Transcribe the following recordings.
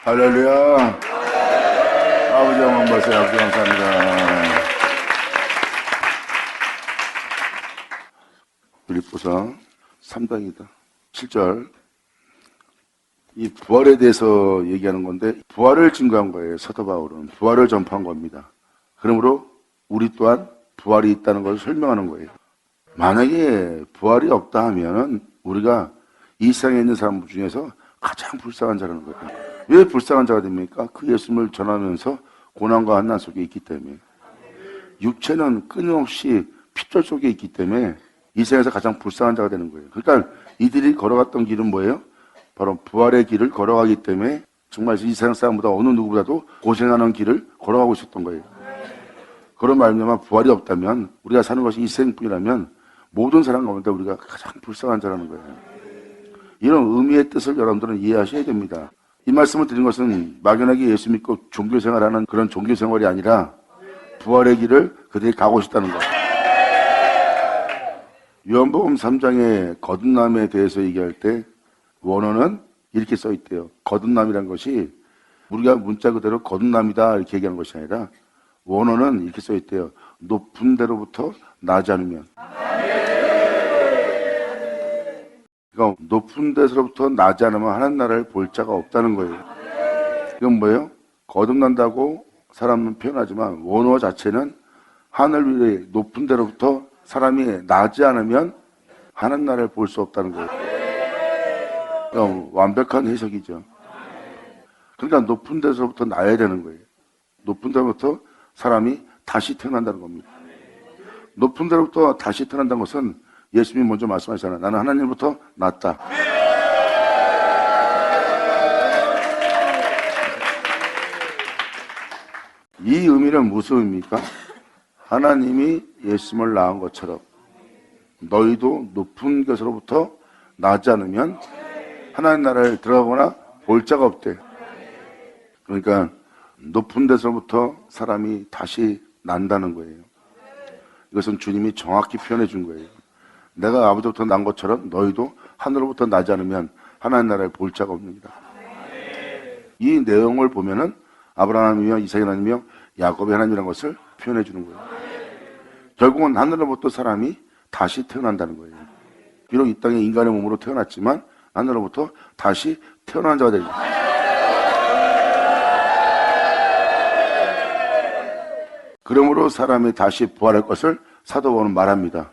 할렐루야. 아버지 영원 받으세요. 아버지 감사합니다. 빌립보서 3장이다. 7절. 이 부활에 대해서 얘기하는 건데 부활을 증거한 거예요. 사도 바울은 부활을 전파한 겁니다. 그러므로 우리 또한 부활이 있다는 것을 설명하는 거예요. 만약에 부활이 없다 하면 우리가 이 세상에 있는 사람 중에서 가장 불쌍한 자라는 거예요. 왜 불쌍한 자가 됩니까? 그 예수님을 전하면서 고난과 환난 속에 있기 때문에, 육체는 끊임없이 핏줄 속에 있기 때문에 이 세상에서 가장 불쌍한 자가 되는 거예요. 그러니까 이들이 걸어갔던 길은 뭐예요? 바로 부활의 길을 걸어가기 때문에 정말 이 세상 사람보다 어느 누구보다도 고생하는 길을 걸어가고 있었던 거예요. 그런 말미암아 부활이 없다면, 우리가 사는 것이 이 세상뿐이라면 모든 사람 가운데 우리가 가장 불쌍한 자라는 거예요. 이런 의미의 뜻을 여러분들은 이해하셔야 됩니다. 이 말씀을 드린 것은 막연하게 예수 믿고 종교생활하는 그런 종교생활이 아니라 부활의 길을 그들이 가고 싶다는 거예요. 요한복음 3장의 거듭남에 대해서 얘기할 때 원어는 이렇게 써 있대요. 거듭남이란 것이 우리가 문자 그대로 거듭남이다 이렇게 얘기하는 것이 아니라 원어는 이렇게 써 있대요. 높은 데로부터 나지 않으면. 그러니까 높은 데서부터 나지 않으면 하나님 나라를 볼 자가 없다는 거예요. 이건 뭐예요? 거듭난다고 사람은 표현하지만 원어 자체는 하늘 위에 높은 데로부터 사람이 나지 않으면 하나님 나라를 볼 수 없다는 거예요. 그러니까 완벽한 해석이죠. 그러니까 높은 데서부터 나야 되는 거예요. 높은 데로부터 사람이 다시 태어난다는 겁니다. 높은 데로부터 다시 태어난다는 것은 예수님이 먼저 말씀하셨잖아요. 나는 하나님부터 났다. 이 의미는 무슨 의미입니까? 하나님이 예수님을 낳은 것처럼 너희도 높은 곳으로부터 나지 않으면 하나님 나라를 들어가거나 볼 자가 없대. 그러니까 높은 데서부터 사람이 다시 난다는 거예요. 이것은 주님이 정확히 표현해 준 거예요. 내가 아버지부터 난 것처럼 너희도 하늘로부터 나지 않으면 하나님 나라를 볼 자가 없습니다. 이 내용을 보면은 아브라함이며 이삭의 하나님이며 야곱의 하나님이라는 것을 표현해 주는 거예요. 결국은 하늘로부터 사람이 다시 태어난다는 거예요. 비록 이 땅에 인간의 몸으로 태어났지만 하늘로부터 다시 태어난 자가 됩니다. 그러므로 사람이 다시 부활할 것을 사도 바울은 말합니다.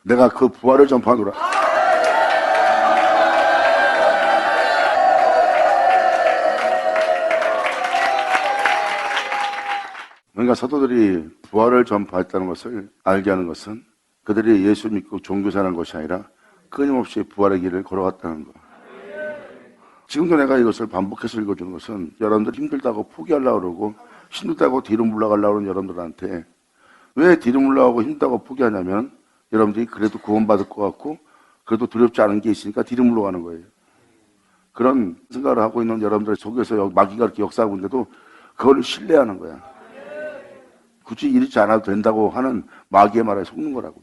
내가 그 부활을 전파하노라. 그러니까 사도들이 부활을 전파했다는 것을 알게 하는 것은 그들이 예수 믿고 종교생활한 것이 아니라 끊임없이 부활의 길을 걸어갔다는 것. 지금도 내가 이것을 반복해서 읽어주는 것은 여러분들 힘들다고 포기하려고 그러고 힘들다고 뒤로 물러가려고 하는 여러분들한테 왜 뒤로 물러가고 힘들다고 포기하냐면 여러분들이 그래도 구원받을 것 같고 그래도 두렵지 않은 게 있으니까 뒤로 물러가는 거예요. 그런 생각을 하고 있는 여러분들 속에서 마귀가 이렇게 역사하고 있는데도 그걸 신뢰하는 거야. 굳이 이렇지 않아도 된다고 하는 마귀의 말에 속는 거라고.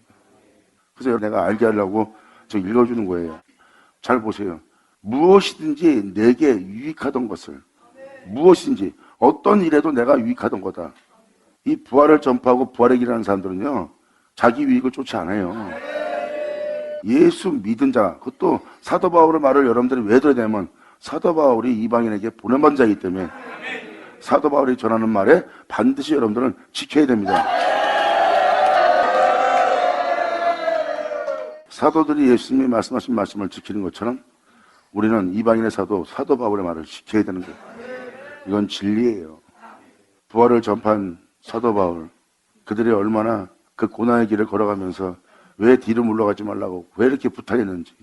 그래서 내가 알게 하려고 저 읽어주는 거예요. 잘 보세요. 무엇이든지 내게 유익하던 것을, 무엇인지 어떤 일에도 내가 유익하던 거다. 이 부활을 전파하고 부활의 길이라는 사람들은요, 자기 유익을 쫓지 않아요. 예수 믿은 자, 그것도 사도 바울의 말을 여러분들이 왜 들어야 되냐면 사도 바울이 이방인에게 보낸받은 자이기 때문에 사도 바울이 전하는 말에 반드시 여러분들은 지켜야 됩니다. 사도들이 예수님이 말씀하신 말씀을 지키는 것처럼 우리는 이방인의 사도 바울의 말을 지켜야 되는 거예요. 이건 진리예요. 부활을 전파한 사도 바울, 그들이 얼마나 그 고난의 길을 걸어가면서 왜 뒤로 물러가지 말라고 왜 이렇게 부탁했는지,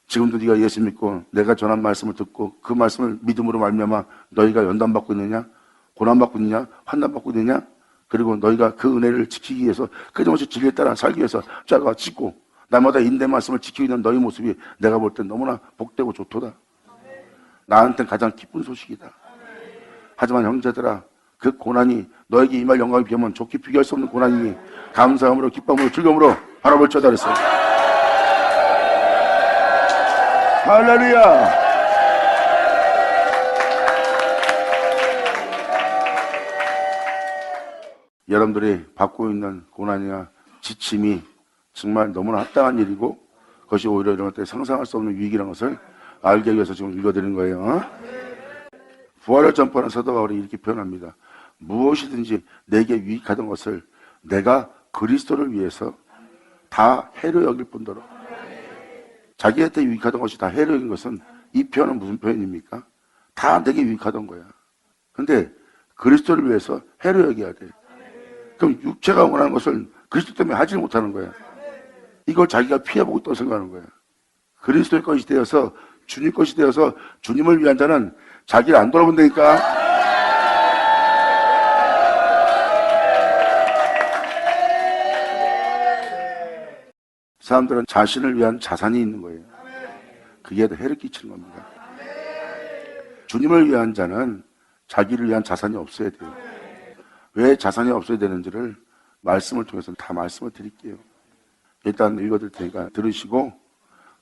지금도 네가 예수 믿고 내가 전한 말씀을 듣고 그 말씀을 믿음으로 말미암아 너희가 연단받고 있느냐, 고난받고 있느냐, 환난받고 있느냐, 그리고 너희가 그 은혜를 지키기 위해서 끊임없이 진리에 따라 살기 위해서 자가 짓고 날마다 인내 말씀을 지키고 있는 너희 모습이 내가 볼 땐 너무나 복되고 좋도다. 나한테는 가장 기쁜 소식이다. 하지만 형제들아, 그 고난이 너에게 임할 영광이 비하면 좋게 비교할 수 없는 고난이니 감사함으로 기쁨으로 즐거움으로 바라볼지어다 그랬어요. 할렐루야. 여러분들이 받고 있는 고난이나 지침이 정말 너무나 합당한 일이고 그것이 오히려 이런 것들이 상상할 수 없는 위기라는 것을 알기 위해서 지금 읽어드리는 거예요. 부활을 전파하는 사도 바울이 이렇게 표현합니다. 무엇이든지 내게 유익하던 것을 내가 그리스도를 위해서 다 해로 여길 뿐더러. 자기한테 유익하던 것이 다 해로 여긴 것은 이 표현은 무슨 표현입니까? 다 내게 유익하던 거야. 근데 그리스도를 위해서 해로 여겨야 돼. 그럼 육체가 원하는 것을 그리스도 때문에 하지 못하는 거야. 이걸 자기가 피해보고 있다고 생각하는 거야. 그리스도의 것이 되어서 주님 것이 되어서 주님을 위한 자는 자기를 안 돌아본다니까. 사람들은 자신을 위한 자산이 있는 거예요. 그게 더 해를 끼치는 겁니다. 주님을 위한 자는 자기를 위한 자산이 없어야 돼요. 왜 자산이 없어야 되는지를 말씀을 통해서 다 말씀을 드릴게요. 일단 읽어드릴 테니까 들으시고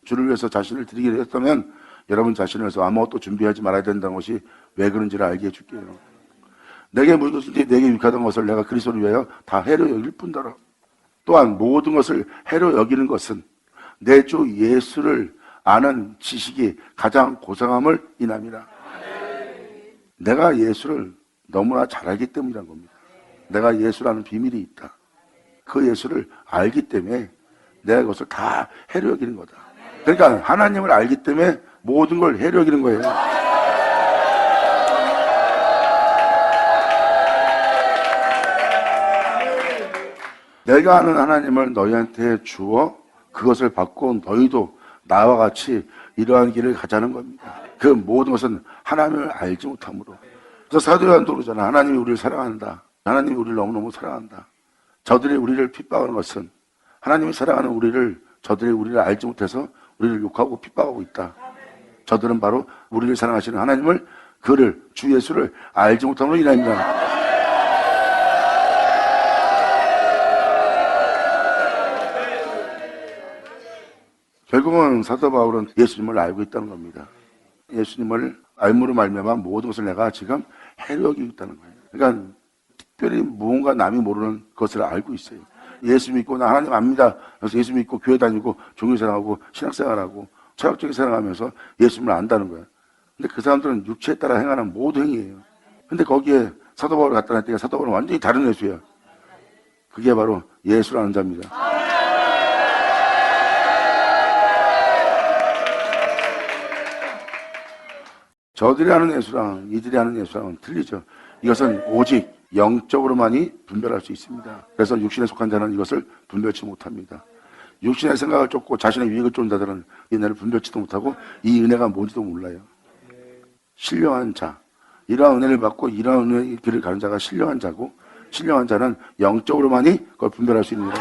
주를 위해서 자신을 드리기로 했다면 여러분 자신을 위해서 아무것도 준비하지 말아야 된다는 것이 왜 그런지를 알게 해줄게요. 내게 무엇인지 내게 유익하던 것을 내가 그리스도를 위하여 다 해로 여길 뿐더러. 또한 모든 것을 해로 여기는 것은 내 주 예수를 아는 지식이 가장 고상함을 인함이라. 내가 예수를 너무나 잘 알기 때문이란 겁니다. 내가 예수라는 비밀이 있다. 그 예수를 알기 때문에 내가 그것을 다 해로 여기는 거다. 그러니까 하나님을 알기 때문에 모든 걸 해로 여기는 거예요. 내가 아는 하나님을 너희한테 주어 그것을 받고 너희도 나와 같이 이러한 길을 가자는 겁니다. 그 모든 것은 하나님을 알지 못함으로. 그래서 사도 요한도 그러잖아. 하나님이 우리를 사랑한다. 하나님이 우리를 너무너무 사랑한다. 저들이 우리를 핍박하는 것은 하나님이 사랑하는 우리를 저들이 우리를 알지 못해서 우리를 욕하고 핍박하고 있다. 저들은 바로 우리를 사랑하시는 하나님을 그를 주 예수를 알지 못함으로 인하입니다. 결국은 사도 바울은 예수님을 알고 있다는 겁니다. 예수님을 알므로 말미암아 모든 것을 내가 지금 해로 여기고 있다는 거예요. 그러니까 특별히 무언가 남이 모르는 것을 알고 있어요. 예수 믿고 나 하나님 압니다. 그래서 예수 믿고 교회 다니고 종교생활하고 신학생활하고 철학적인 생활하면서 예수님을 안다는 거예요. 근데 그 사람들은 육체에 따라 행하는 모든 행위예요. 근데 거기에 사도 바울을 갖다 놨더니 사도 바울은 완전히 다른 예수예요. 그게 바로 예수라는 자입니다. 저들이 하는 예수랑 이들이 하는 예수랑은 틀리죠. 이것은 오직 영적으로만이 분별할 수 있습니다. 그래서 육신에 속한 자는 이것을 분별치 못합니다. 육신의 생각을 쫓고 자신의 유익을 쫓는 자들은 이 은혜를 분별치도 못하고 이 은혜가 뭔지도 몰라요. 신령한 자, 이러한 은혜를 받고 이러한 은혜의 길을 가는 자가 신령한 자고, 신령한 자는 영적으로만이 그걸 분별할 수 있습니다.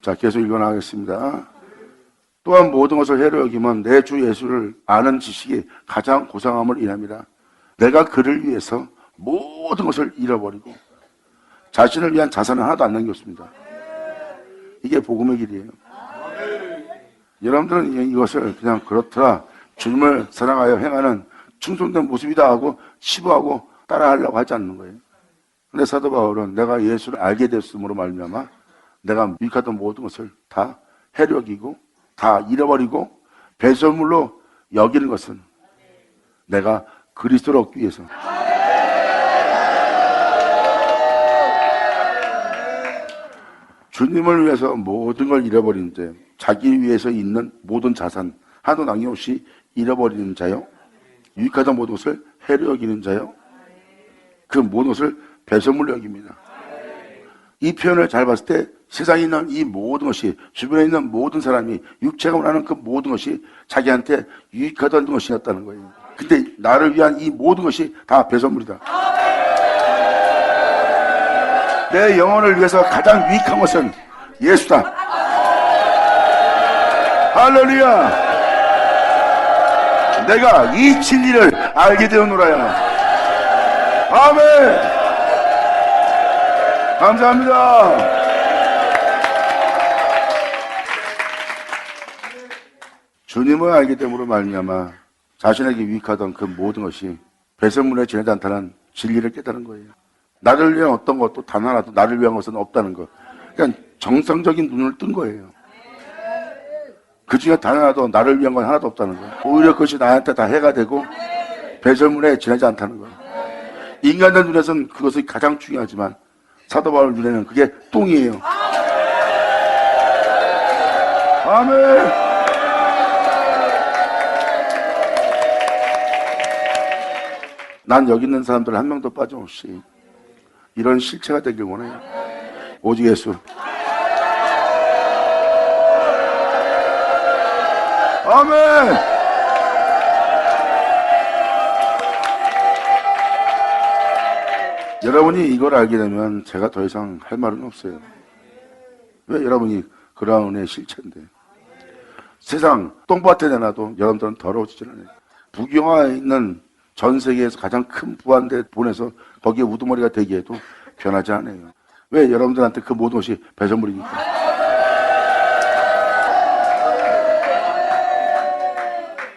자, 계속 읽어나가겠습니다. 또한 모든 것을 해로 여기면 내 주 예수를 아는 지식이 가장 고상함을 인함이라. 내가 그를 위해서 모든 것을 잃어버리고 자신을 위한 자산은 하나도 안 남겼습니다. 이게 복음의 길이에요. 여러분들은 이것을 그냥 그렇더라, 주님을 사랑하여 행하는 충성된 모습이다 하고 치부하고 따라하려고 하지 않는 거예요. 근데 사도 바울은 내가 예수를 알게 됐음으로 말미암아 내가 유익하던 모든 것을 다 해로 여기고 다 잃어버리고 배설물로 여기는 것은 내가 그리스도를 얻기 위해서. 주님을 위해서 모든 걸 잃어버리는데 자기 위해서 있는 모든 자산 하나도 남김없이 잃어버리는 자요, 유익하던 모든 것을 해로 여기는 자요, 그 모든 것을 배설물로 여깁니다. 이 표현을 잘 봤을 때 세상에 있는 이 모든 것이, 주변에 있는 모든 사람이 육체가 원하는 그 모든 것이 자기한테 유익하던 것이었다는 거예요. 근데 나를 위한 이 모든 것이 다 배설물이다. 내 영혼을 위해서 가장 유익한 것은 예수다. 할렐루야. 내가 이 진리를 알게 되었노라야. 아멘. 감사합니다. 주님을 알기 때문에 말미암아 자신에게 유익하던 그 모든 것이 배설물에 지나지 않다는 진리를 깨달은 거예요. 나를 위한 어떤 것도 단 하나도 나를 위한 것은 없다는 거. 그러니까 정상적인 눈을 뜬 거예요. 그 중에 단 하나도 나를 위한 건 하나도 없다는 거예요. 오히려 그것이 나한테 다 해가 되고 배설물에 지나지 않다는 거예요. 인간의 눈에서는 그것이 가장 중요하지만 사도 바울 눈에는 그게 똥이에요. 아멘. 난 여기 있는 사람들 한 명도 빠짐없이 이런 실체가 되길 원해요. 오직 예수. 아멘. 여러분이 이걸 알게 되면 제가 더 이상 할 말은 없어요. 왜? 여러분이 그러한 은혜의 실체인데. 세상 똥밭에 내놔도 여러분들은 더러워지질 않아요. 부경화에 있는 전 세계에서 가장 큰 부한대 보내서 거기에 우두머리가 되기에도 변하지 않아요. 왜? 여러분들한테 그 모든 것이 배설물이니까.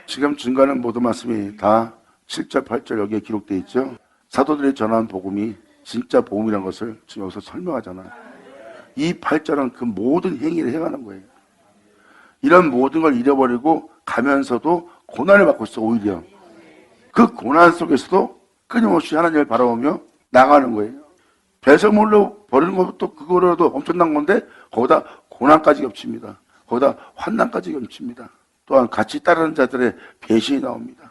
지금 증거하는 모든 말씀이 다 7절, 8절 여기에 기록되어 있죠. 사도들이 전한 복음이 진짜 복음이라는 것을 지금 여기서 설명하잖아요. 이 8절은 그 모든 행위를 해가는 거예요. 이런 모든 걸 잃어버리고 가면서도 고난을 받고 있어. 오히려 그 고난 속에서도 끊임없이 하나님을 바라보며 나가는 거예요. 배설물로 버리는 것도 그거라도 엄청난 건데 거기다 고난까지 겹칩니다. 거기다 환난까지 겹칩니다. 또한 같이 따르는 자들의 배신이 나옵니다.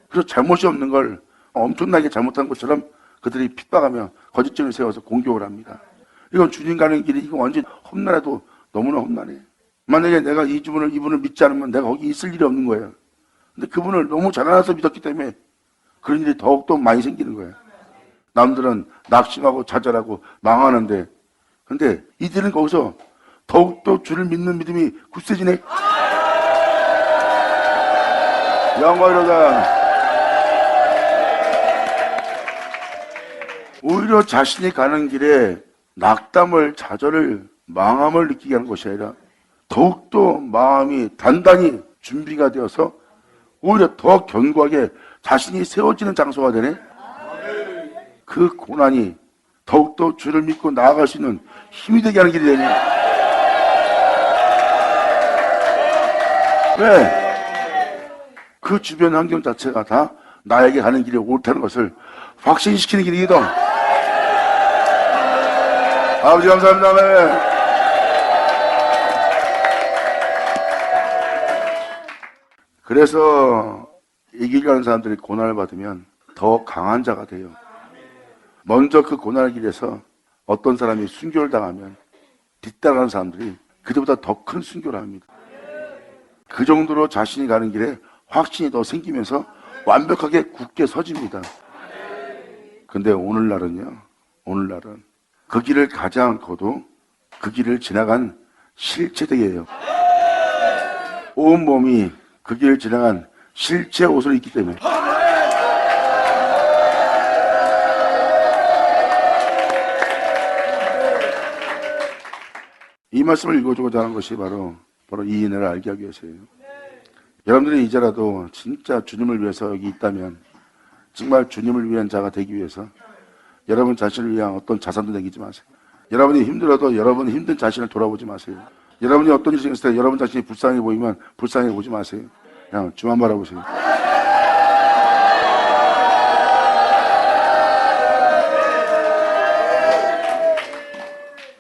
그래서 잘못이 없는 걸 엄청나게 잘못한 것처럼 그들이 핍박하며 거짓점을 세워서 공격을 합니다. 이건 주님 가는 길이 이거 완전 험난해도 너무나 험난해. 만약에 내가 이분을 믿지 않으면 내가 거기 있을 일이 없는 거예요. 근데 그분을 너무 잘 알아서 믿었기 때문에 그런 일이 더욱더 많이 생기는 거예요. 남들은 낙심하고 좌절하고 망하는데 근데 이들은 거기서 더욱더 주를 믿는 믿음이 굳세지네. 영광이로다. 오히려 자신이 가는 길에 낙담을, 좌절을, 망함을 느끼게 하는 것이 아니라 더욱더 마음이 단단히 준비가 되어서 오히려 더 견고하게 자신이 세워지는 장소가 되네. 그 고난이 더욱더 주를 믿고 나아갈 수 있는 힘이 되게 하는 길이 되네. 왜? 그 주변 환경 자체가 다 나에게 가는 길이 옳다는 것을 확신시키는 길이거든. 아버지 감사합니다. 네. 그래서 이 길 가는 사람들이 고난을 받으면 더 강한 자가 돼요. 먼저 그 고난의 길에서 어떤 사람이 순교를 당하면 뒤따라가는 사람들이 그들보다 더 큰 순교를 합니다. 그 정도로 자신이 가는 길에 확신이 더 생기면서 완벽하게 굳게 서집니다. 근데 오늘날은 그 길을 가지 않고도 그 길을 지나간 실체되게요. 온 몸이 그 길을 지나간 실체 옷을 입기 때문에. 이 말씀을 읽어주고자 하는 것이 바로 이 은혜를 알게 하기 위해서예요. 여러분들이 이제라도 진짜 주님을 위해서 여기 있다면 정말 주님을 위한 자가 되기 위해서 여러분 자신을 위한 어떤 자산도 내기지 마세요. 여러분이 힘들어도 여러분 힘든 자신을 돌아보지 마세요. 여러분이 어떤 일이 생겼을 때 여러분 자신이 불쌍해 보이면 불쌍해 보지 마세요. 그냥 주만 바라보세요.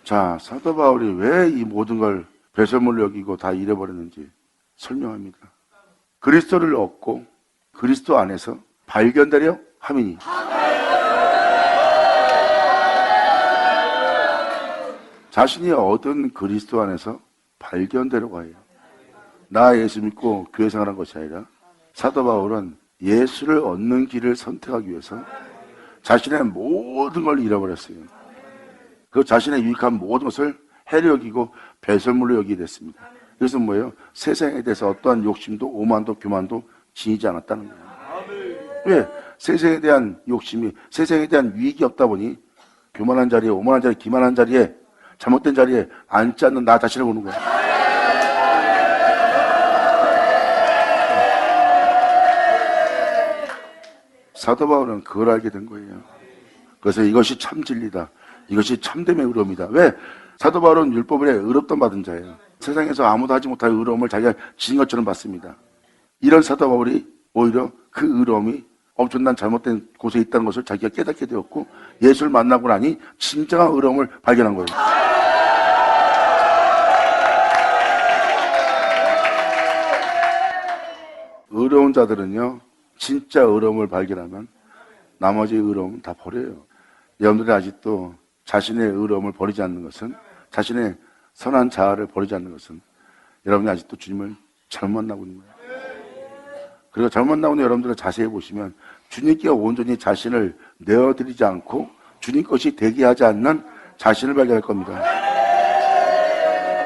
자, 사도 바울이 왜 이 모든 걸 배설물로 여기고 다 잃어버렸는지 설명합니다. 그리스도를 얻고 그리스도 안에서 발견되려 함이니. 자신이 얻은 그리스도 안에서 발견되려고 해요. 나 예수 믿고 교회 생활한 것이 아니라 사도 바울은 예수를 얻는 길을 선택하기 위해서 자신의 모든 걸 잃어버렸어요. 그 자신의 유익한 모든 것을 해로 여기고 배설물로 여기게 됐습니다. 그래서 뭐예요? 세상에 대해서 어떠한 욕심도 오만도 교만도 지니지 않았다는 거예요. 왜? 세상에 대한 욕심이, 세상에 대한 유익이 없다 보니 교만한 자리에, 오만한 자리에, 기만한 자리에, 잘못된 자리에 앉지 않는 나 자신을 보는 거예요. 사도 바울은 그걸 알게 된 거예요. 그래서 이것이 참 진리다. 이것이 참됨의 의로움이다. 왜? 사도 바울은 율법에 의롭던 받은 자예요. 세상에서 아무도 하지 못할 의로움을 자기가 지닌 것처럼 받습니다. 이런 사도 바울이 오히려 그 의로움이 엄청난 잘못된 곳에 있다는 것을 자기가 깨닫게 되었고 예수를 만나고 나니 진정한 의로움을 발견한 거예요. 의로운 자들은요, 진짜 의로움을 발견하면 나머지 의로움은 다 버려요. 여러분들이 아직도 자신의 의로움을 버리지 않는 것은, 자신의 선한 자아를 버리지 않는 것은 여러분이 아직도 주님을 잘못 만나고 있는 거예요. 그리고 잘못 만나고 있는 여러분들을 자세히 보시면 주님께 온전히 자신을 내어드리지 않고 주님 것이 되게 하지 않는 자신을 발견할 겁니다.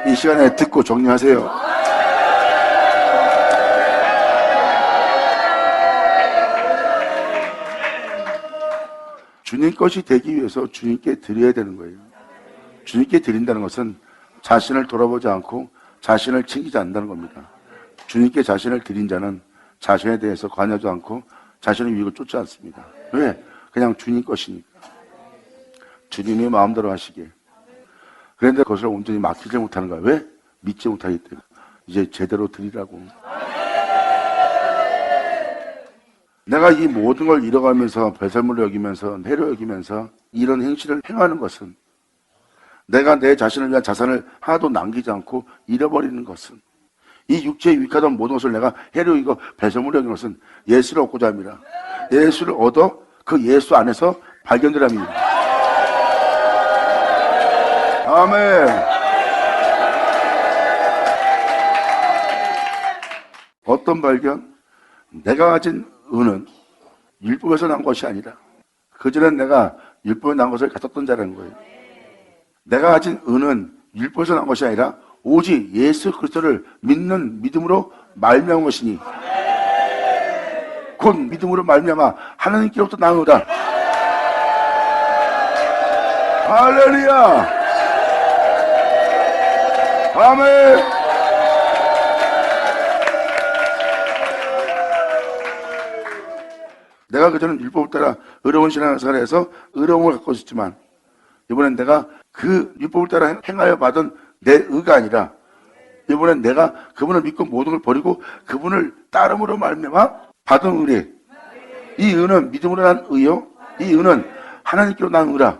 이 시간에 듣고 정리하세요. 주님 것이 되기 위해서 주님께 드려야 되는 거예요. 주님께 드린다는 것은 자신을 돌아보지 않고 자신을 챙기지 않는다는 겁니다. 주님께 자신을 드린 자는 자신에 대해서 관여하지 않고 자신의 유익을 쫓지 않습니다. 왜? 그냥 주님 것이니까. 주님이 마음대로 하시게. 그런데 그것을 온전히 맡기지 못하는 거야. 왜? 믿지 못하기 때문에. 이제 제대로 드리라고. 내가 이 모든 걸 잃어가면서 배설물을 여기면서 해로 여기면서 이런 행실을 행하는 것은 내가 내 자신을 위한 자산을 하나도 남기지 않고 잃어버리는 것은 이 육체에 유익하던 모든 것을 내가 해로 여기고 배설물을 여기는 것은 예수를 얻고자 합니다. 예수를 얻어 그 예수 안에서 발견되랍니다. 아멘. 어떤 발견? 내가 가진 은은 율법에서 난 것이 아니라 그전엔 내가 율법에 난 것을 가졌던 자라는 거예요. 내가 가진 은은 율법에서 난 것이 아니라 오직 예수 그리스도를 믿는 믿음으로 말미암은 것이니 곧 믿음으로 말미암아 하나님께로부터 나오다. 할렐루야. 아멘. 내가 그전엔 율법을 따라 의로운 신앙생활을 해서 의로움을 갖고 있었지만 이번엔 내가 그 율법을 따라 행하여 받은 내 의가 아니라 이번엔 내가 그분을 믿고 모든 걸 버리고 그분을 따름으로 말미암아 받은 의래. 이 의는 믿음으로 난 의요. 이 의는 하나님께로 난 의라.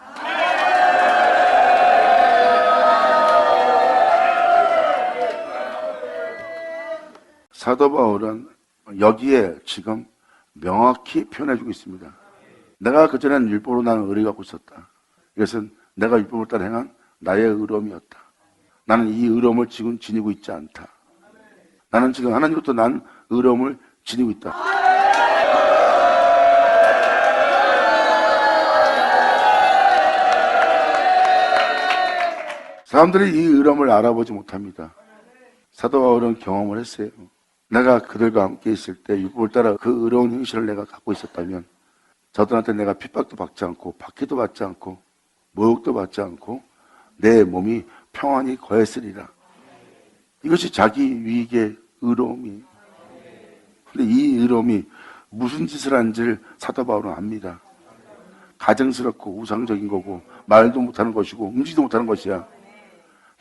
사도 바울은 여기에 지금 명확히 표현해주고 있습니다. 내가 그전엔 율법으로 나는 의를 갖고 있었다. 이것은 내가 율법을 따라 행한 나의 의로움이었다. 나는 이 의로움을 지금 지니고 있지 않다. 나는 지금 하나님부터 난 의로움을 지니고 있다. 사람들이 이 의로움을 알아보지 못합니다. 사도 바울은 경험을 했어요. 내가 그들과 함께 있을 때 율법을 따라 그 의로운 행실을 내가 갖고 있었다면 저들한테 내가 핍박도 받지 않고 박해도 받지 않고 모욕도 받지 않고 내 몸이 평안히 거했으리라. 이것이 자기 위익의 의로움이. 근데 이 의로움이 무슨 짓을 한지를 사도 바울은 압니다. 가증스럽고 우상적인 거고 말도 못하는 것이고 움직이지도 못하는 것이야.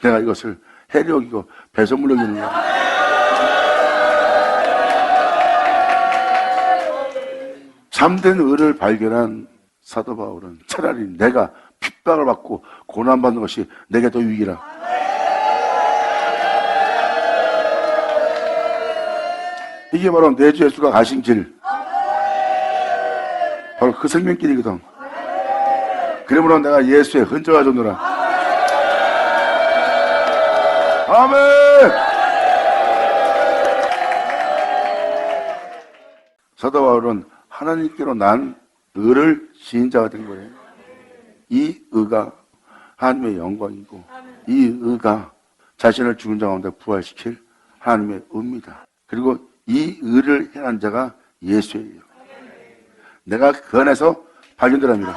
내가 이것을 해로 여기고 배설물로 여기는 거야. 참된 의를 발견한 사도 바울은 차라리 내가 핍박을 받고 고난받는 것이 내게 더 유익이라. 이게 바로 내 주 예수가 가신 길, 바로 그 생명길이거든. 그러므로 내가 예수의 흔적을 줬노라. 아멘. 사도 바울은 하나님께로 난 의를 지닌 자가 된 거예요. 이 의가 하나님의 영광이고 이 의가 자신을 죽은 자 가운데 부활시킬 하나님의 의입니다. 그리고 이 의를 행한 자가 예수예요. 내가 그 안에서 발견되랍니다.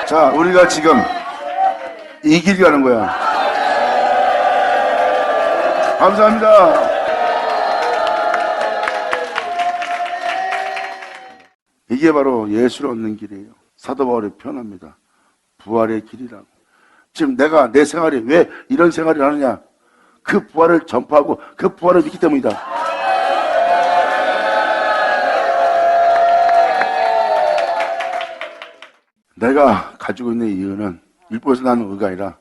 자, 우리가 지금 이 길 가는 거야. 감사합니다. 이게 바로 예수를 얻는 길이에요. 사도 바울이 표현합니다. 부활의 길이라고. 지금 내가 내 생활이 왜 이런 생활을 하느냐? 그 부활을 전파하고 그 부활을 믿기 때문이다. 내가 가지고 있는 이유는 율법에서 나는 의가 아니라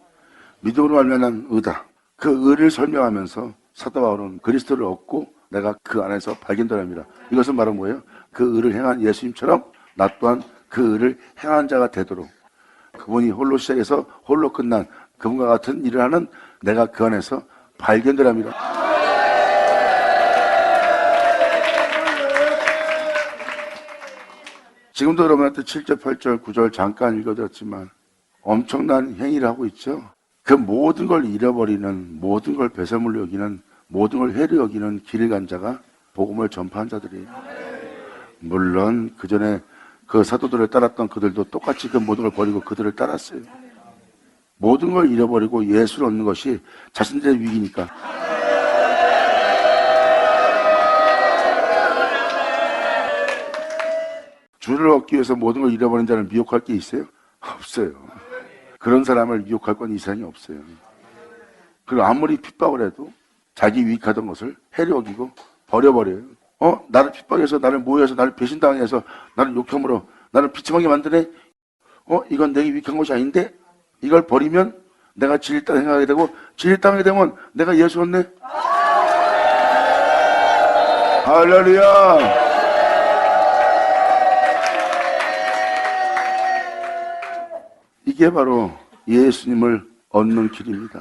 믿음으로 말미암은 의다. 그 의를 설명하면서 사도 바울은 그리스도를 얻고 내가 그 안에서 발견되랍니다. 이것은 바로 뭐예요? 그 의를 행한 예수님처럼 나 또한 그 의를 행한 자가 되도록, 그분이 홀로 시작해서 홀로 끝난 그분과 같은 일을 하는 내가 그 안에서 발견되랍니다. 지금도 여러분한테 7절, 8절, 9절 잠깐 읽어드렸지만 엄청난 행위를 하고 있죠. 그 모든 걸 잃어버리는, 모든 걸 배설물로 여기는, 모든 걸 해로 여기는 길을 간 자가 복음을 전파한 자들이에요. 물론 그 전에 그 사도들을 따랐던 그들도 똑같이 그 모든 걸 버리고 그들을 따랐어요. 모든 걸 잃어버리고 예수를 얻는 것이 자신들의 위기니까. 주를 얻기 위해서 모든 걸 잃어버린 자를 미혹할 게 있어요? 없어요. 그런 사람을 미혹할 건 이 세상에 없어요. 그리고 아무리 핍박을 해도 자기 유익하던 것을 해로 여기고 버려버려요. 나를 핍박해서, 나를 모여서, 나를 배신당해서, 나를 욕함으로, 나를 비참하게 만드네? 이건 내게 유익한 것이 아닌데? 이걸 버리면 내가 진리를 행하게 되고, 진리를 하게 되면 내가 예수 얻네? 할렐루야! 이게 바로 예수님을 얻는 길입니다.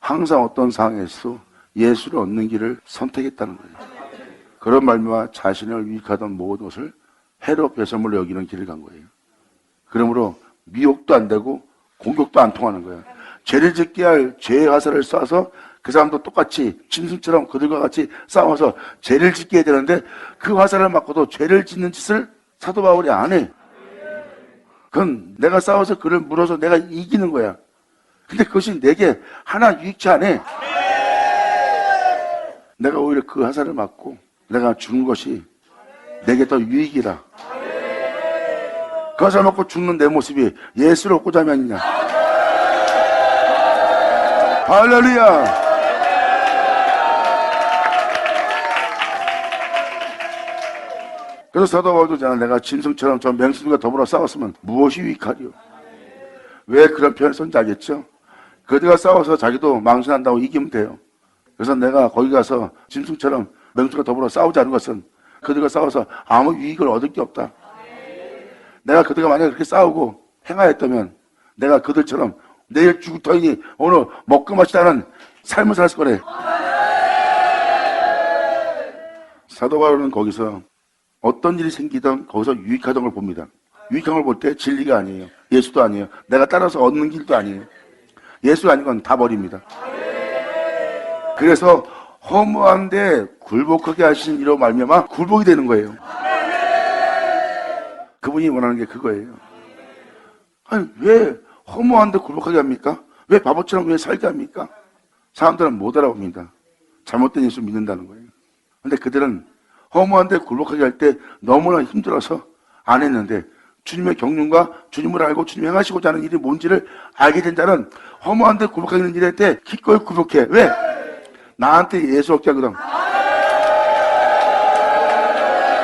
항상 어떤 상황에서 예수를 얻는 길을 선택했다는 거예요. 그런 말미암아 자신을 유익하던 모든 것을 해로 배설물로 여기는 길을 간 거예요. 그러므로 미혹도 안 되고 공격도 안 통하는 거예요. 죄를 짓게 할 죄의 화살을 쏴서 그 사람도 똑같이 짐승처럼 그들과 같이 싸워서 죄를 짓게 해야 되는데 그 화살을 맞고도 죄를 짓는 짓을 사도 바울이 안 해. 그건 내가 싸워서 그를 물어서 내가 이기는 거야. 근데 그것이 내게 하나 유익치 않아. 내가 오히려 그 화살을 맞고 내가 죽는 것이 내게 더 유익이라. 그 화살 맞고 죽는 내 모습이 예수를 얻고자 하면이냐. 할렐루야. 그래서 사도 바울도 잖아. 내가 짐승처럼 저 맹수들과 더불어 싸웠으면 무엇이 유익하리요. 왜 그런 표현을 썼는지 알겠죠? 그들과 싸워서 자기도 망신한다고 이기면 돼요. 그래서 내가 거기 가서 짐승처럼 맹수가 더불어 싸우지 않은 것은 그들과 싸워서 아무 유익을 얻을 게 없다. 내가 그들과 만약에 그렇게 싸우고 행하였다면 내가 그들처럼 내일 죽을 터이니 오늘 먹고 마시다는 삶을 살았을 거래. 사도 바울은 거기서 어떤 일이 생기든 거기서 유익하던 걸 봅니다. 유익한 걸 볼 때 진리가 아니에요. 예수도 아니에요. 내가 따라서 얻는 길도 아니에요. 예수가 아닌 건 다 버립니다. 그래서 허무한데 굴복하게 하신 이로 말미암아 굴복이 되는 거예요. 그분이 원하는 게 그거예요. 아니 왜 허무한데 굴복하게 합니까? 왜 바보처럼 왜 살게 합니까? 사람들은 못 알아봅니다. 잘못된 예수 믿는다는 거예요. 근데 그들은 허무한데 굴복하게 할 때 너무나 힘들어서 안 했는데 주님의 경륜과 주님을 알고 주님 행하시고자 하는 일이 뭔지를 알게 된 자는 허무한데 굴복하게 하는 일에 때 기꺼이 굴복해. 왜? 나한테 예수 얻게 하거든.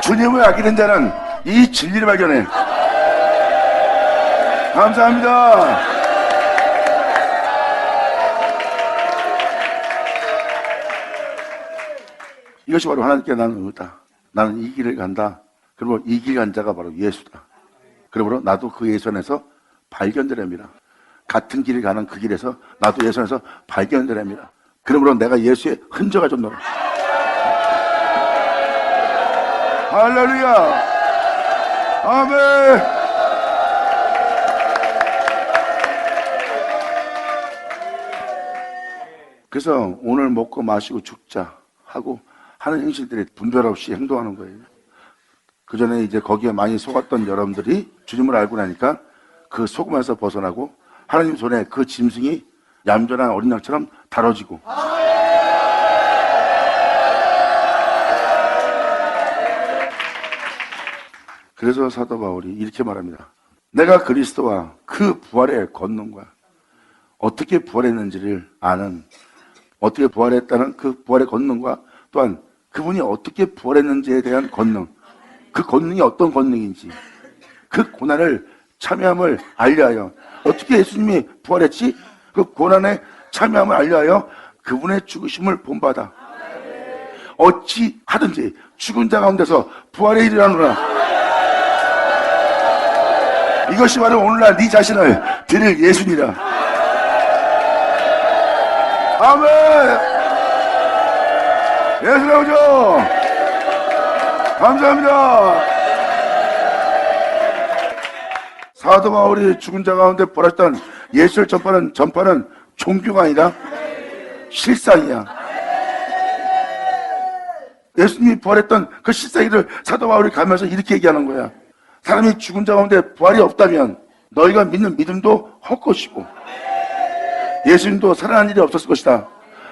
주님을 알게 된 자는 이 진리를 발견해. 감사합니다. 이것이 바로 하나님께 나는 의다. 나는 이 길을 간다. 그리고 이 길 간 자가 바로 예수다. 그러므로 나도 그 예수 안에서 발견되랍니다. 같은 길을 가는 그 길에서 나도 예수 안에서 발견되랍니다. 그러므로 내가 예수의 흔적을 좀 넣어. 할렐루야. 아멘. 그래서 오늘 먹고 마시고 죽자 하고 하는 행실들이 분별 없이 행동하는 거예요. 그 전에 이제 거기에 많이 속았던 여러분들이 주님을 알고 나니까 그 속음에서 벗어나고 하나님 손에 그 짐승이 얌전한 어린 양처럼 다뤄지고. 그래서 사도 바울이 이렇게 말합니다. 내가 그리스도와 그 부활의 권능과 어떻게 부활했는지를 아는, 어떻게 부활했다는 그 부활의 권능과 또한 그분이 어떻게 부활했는지에 대한 권능, 그 권능이 어떤 권능인지, 그 고난을 참여함을 알려하여, 어떻게 예수님이 부활했지? 그 고난에 참여함을 알려하여 그분의 죽으심을 본받아 어찌 하든지 죽은 자 가운데서 부활에 이르라노라. 이것이 바로 오늘날 네 자신을 드릴 예수니라. 아멘. 예수 나오죠. 감사합니다. 사도 바울이 죽은 자 가운데 부활했던 예수를 전파는 종교가 아니라 실상이야. 예수님이 부활했던 그 실상을 사도 바울이 가면서 이렇게 얘기하는 거야. 사람이 죽은 자 가운데 부활이 없다면 너희가 믿는 믿음도 헛것이고 예수님도 살아난 일이 없었을 것이다.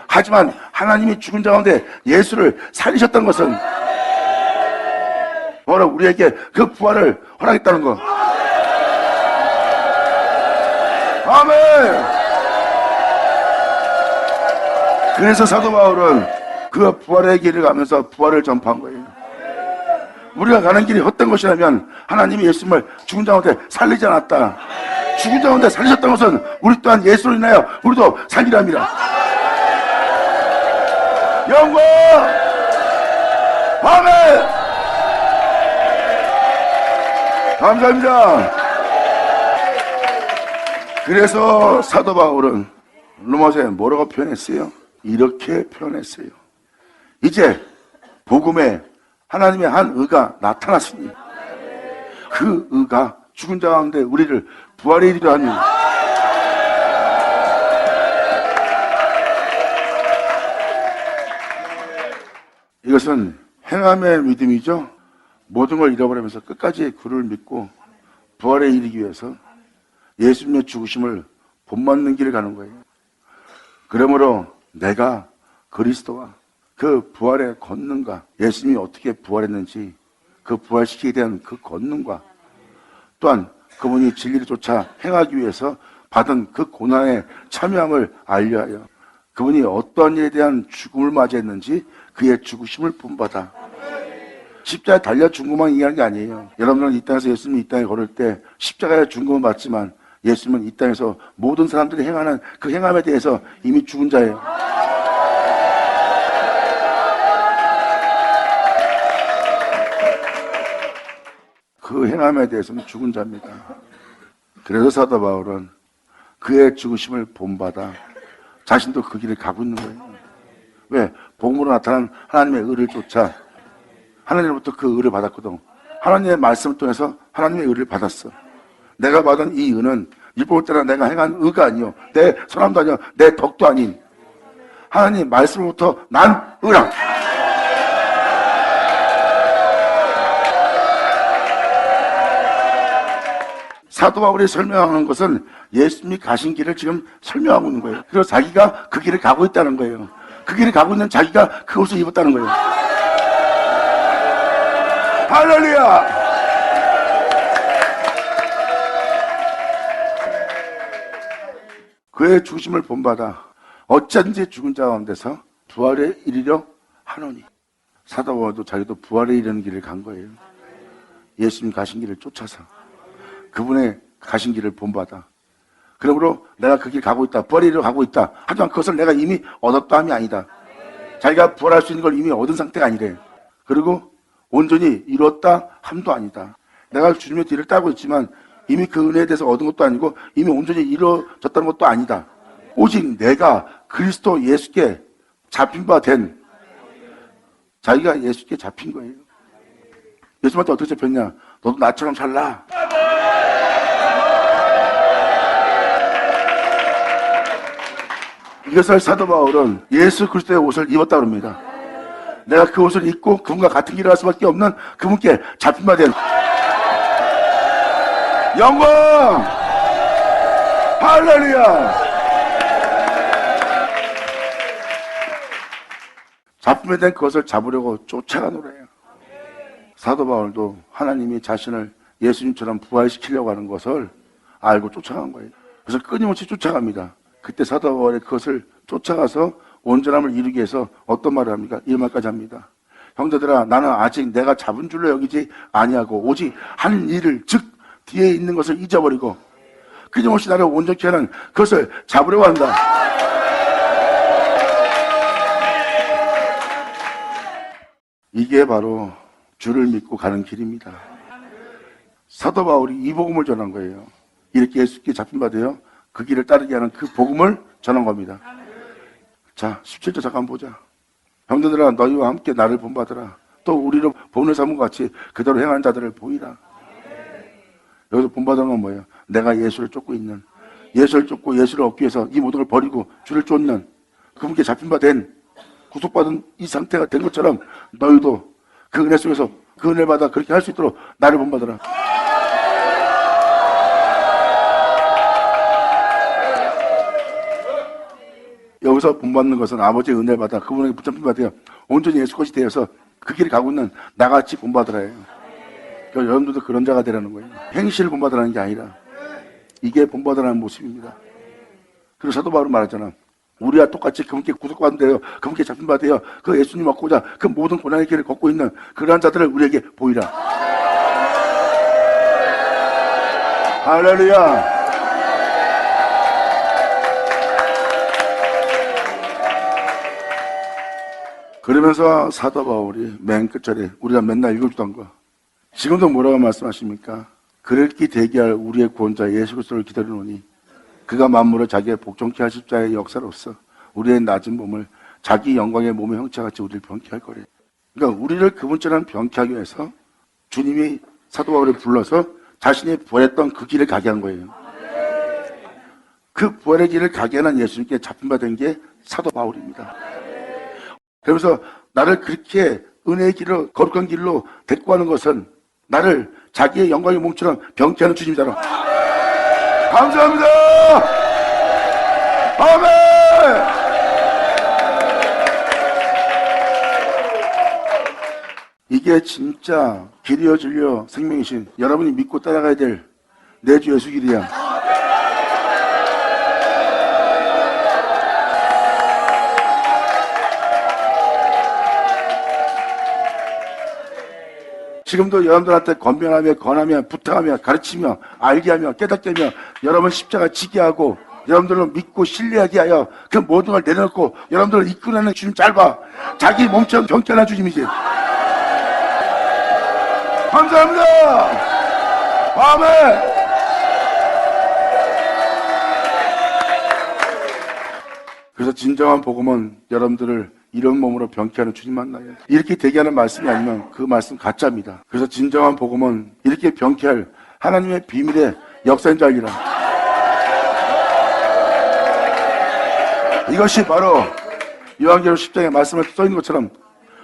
하지만 하나님이 죽은 자 가운데 예수를 살리셨다는 것은 바로 우리에게 그 부활을 허락했다는 거. 아멘. 그래서 사도 바울은 그 부활의 길을 가면서 부활을 전파한 거예요. 우리가 가는 길이 헛된 것이라면 하나님이 예수님을 죽은 자 가운데 살리지 않았다. 죽은 자 가운데 살리셨다는 것은 우리 또한 예수로 인하여 우리도 살리랍니다. 영광! 아멘! 감사합니다. 그래서 사도 바울은 로마서에 뭐라고 표현했어요? 이렇게 표현했어요. 이제 복음에 하나님의 한 의가 나타났으니 그 의가 죽은 자 가운데 우리를 부활에 이르려 하니 이것은 행함의 믿음이죠. 모든 걸 잃어버리면서 끝까지 그를 믿고 부활에 이르기 위해서 예수님의 죽으심을 본받는 길을 가는 거예요. 그러므로 내가 그리스도와 그 부활의 권능과 예수님이 어떻게 부활했는지 그 부활시키게 된 그 권능과 또한 그분이 진리를 쫓아 행하기 위해서 받은 그 고난에 참여함을 알려하여 그분이 어떠한 일에 대한 죽음을 맞이했는지 그의 죽으심을 본받아 십자가에 달려 죽음만 얘기하는 게 아니에요. 여러분은 이 땅에서 예수님이 이 땅에 걸을 때 십자가에 죽음을 받지만 예수님은 이 땅에서 모든 사람들이 행하는 그 행함에 대해서 이미 죽은 자예요. 그 행함에 대해서는 죽은 자입니다. 그래서 사도 바울은 그의 죽으심을 본받아 자신도 그 길을 가고 있는 거예요. 왜? 복음으로 나타난 하나님의 의를 쫓아 하나님으로부터 그 의를 받았거든. 하나님의 말씀을 통해서 하나님의 의를 받았어. 내가 받은 이 의는 일볼 때나 내가 행한 의가 아니요 내 선함도 아니요 내 덕도 아닌 하나님 말씀으로부터 난 의라. 사도 바울이 설명하는 것은 예수님이 가신 길을 지금 설명하고 있는 거예요. 그래서 자기가 그 길을 가고 있다는 거예요. 그 길을 가고 있는 자기가 그 옷을 입었다는 거예요. 할렐루야! 그의 죽으심을 본받아 어쩐지 죽은 자 가운데서 부활에 이르려 하노니. 사도 바울도 자기도 부활에 이르는 길을 간 거예요. 예수님 가신 길을 쫓아서 그분의 가신 길을 본받아. 그러므로 내가 그 길 가고 있다. 부활에 이르러 가고 있다. 하지만 그것을 내가 이미 얻었다 함이 아니다. 자기가 부활할 수 있는 걸 이미 얻은 상태가 아니래. 그리고 온전히 이뤘다 함도 아니다. 내가 주님의 뒤를 따고 있지만 이미 그 은혜에 대해서 얻은 것도 아니고 이미 온전히 이루어졌다는 것도 아니다. 오직 내가 그리스도 예수께 잡힌 바 된 자기가 예수께 잡힌 거예요. 예수님한테 어떻게 잡혔냐? 너도 나처럼 살라. 이것을 사도 바울은 예수 그리스도의 옷을 입었다고 합니다. 내가 그 옷을 입고 그분과 같은 길을 할 수밖에 없는 그분께 잡힌 바 된 영광! 할렐루야! 잡히게 된 그것을 잡으려고 쫓아가노래요. 사도 바울도 하나님이 자신을 예수님처럼 부활시키려고 하는 것을 알고 쫓아간 거예요. 그래서 끊임없이 쫓아갑니다. 그때 사도 바울이 그것을 쫓아가서 온전함을 이루기 위해서 어떤 말을 합니까? 이 말까지 합니다. 형제들아, 나는 아직 내가 잡은 줄로 여기지 아니하고 오직 한 일을, 즉 뒤에 있는 것을 잊어버리고 끊임없이 나를 온전케 하는 그것을 잡으려고 한다. 이게 바로 주를 믿고 가는 길입니다. 사도 바울이 이 복음을 전한 거예요. 이렇게 예수께 잡힌 바 되어 그 길을 따르게 하는 그 복음을 전한 겁니다. 자, 17절 잠깐 보자. 형제들아, 너희와 함께 나를 본받으라. 또 우리로 본을 삼은 것 같이 그대로 행하는 자들을 보이라. 여기서 본받는 건 뭐예요? 내가 예수를 쫓고 있는, 예수를 쫓고 예수를 얻기 위해서 이 모든 걸 버리고 주를 쫓는, 그분께 잡힌 바 된, 구속받은 이 상태가 된 것처럼 너희도 그 은혜 속에서 그 은혜를 받아 그렇게 할 수 있도록 나를 본받으라. 여기서 본받는 것은 아버지의 은혜를 받아 그분에게 붙잡힌 바 되어 온전히 예수 것이 되어서 그 길을 가고 있는 나같이 본받으라예요. 그러니까 여러분들도 그런 자가 되라는 거예요. 행실을 본받으라는 게 아니라 이게 본받으라는 모습입니다. 그리고 사도 바울은 말하잖아. 우리와 똑같이 그분께 구속받은 데요, 그분께 잡힌 바 되어 그 예수님 얻고자 그 모든 고난의 길을 걷고 있는 그러한 자들을 우리에게 보이라. 할렐루야. 그러면서 사도 바울이 맨 끝절에 우리가 맨날 읽어주던 거, 지금도 뭐라고 말씀하십니까? 그렇게 대기할 우리의 구원자 예수 그리스도를 기다리노니 그가 만물을 자기의 복종케 하실 자의 역사로서 우리의 낮은 몸을 자기 영광의 몸의 형체같이 우리를 병케 할 거래. 그러니까 우리를 그분처럼 병케 하기 위해서 주님이 사도 바울을 불러서 자신이 부활했던 그 길을 가게 한 거예요. 그 부활의 길을 가게 하는 예수님께 잡힌 바 된 게 사도 바울입니다. 그러면서 나를 그렇게 은혜의 길로, 거룩한 길로 데리고 가는 것은 나를 자기의 영광의 몸처럼 병케 하는 주님이잖아. 감사합니다. 아멘. 이게 진짜 길이여 진리여 생명이신 여러분이 믿고 따라가야 될 내 주 예수 길이야. 지금도 여러분들한테 권면하며 권하며 부탁하며 가르치며 알게 하며 깨닫게 하며 여러분 십자가 지게 하고 여러분들을 믿고 신뢰하게 하여 그 모든 걸 내려놓고 여러분들을 이끌어내는 주님 잘 봐. 자기 몸처럼 병쾌한 주님이지. 감사합니다. 아멘. 그래서 진정한 복음은 여러분들을 이런 몸으로 병케하는 주님 만나요. 이렇게 되게 하는 말씀이 아니면 그 말씀 가짜입니다. 그래서 진정한 복음은 이렇게 병케할 하나님의 비밀의 역사인 줄 알기라. 이것이 바로 요한계시록 10장에 말씀에 써있는 것처럼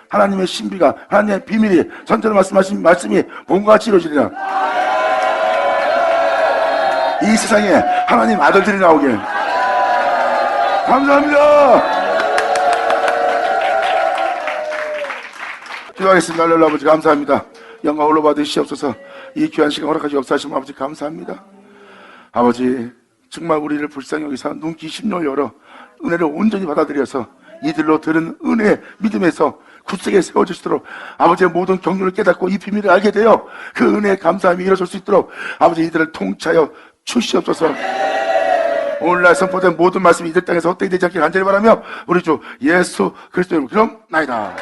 하나님의 신비가, 하나님의 비밀이, 선처로 말씀하신 말씀이 본과 같이 이루어지리라. 이 세상에 하나님 아들들이 나오게. 감사합니다. 기도하겠습니다. 할렐루야. 아버지 감사합니다. 영광 홀로 받으시옵소서. 이 귀한 시간 허락하시 역사하시면 아버지 감사합니다. 아버지 정말 우리를 불쌍히 여기서 눈기 심령을 열어 은혜를 온전히 받아들여서 이들로 들은 은혜 믿음에서 굳세게 세워주시도록 아버지의 모든 경륜을 깨닫고 이 비밀을 알게 되어 그 은혜의 감사함이 이루어질 수 있도록 아버지 이들을 통치하여 주시옵소서. 오늘날 선포된 모든 말씀이 이들 땅에서 헛되이 되지 않게 간절히 바라며 우리 주 예수 그리스도의 이름으로 기도하옵나이다.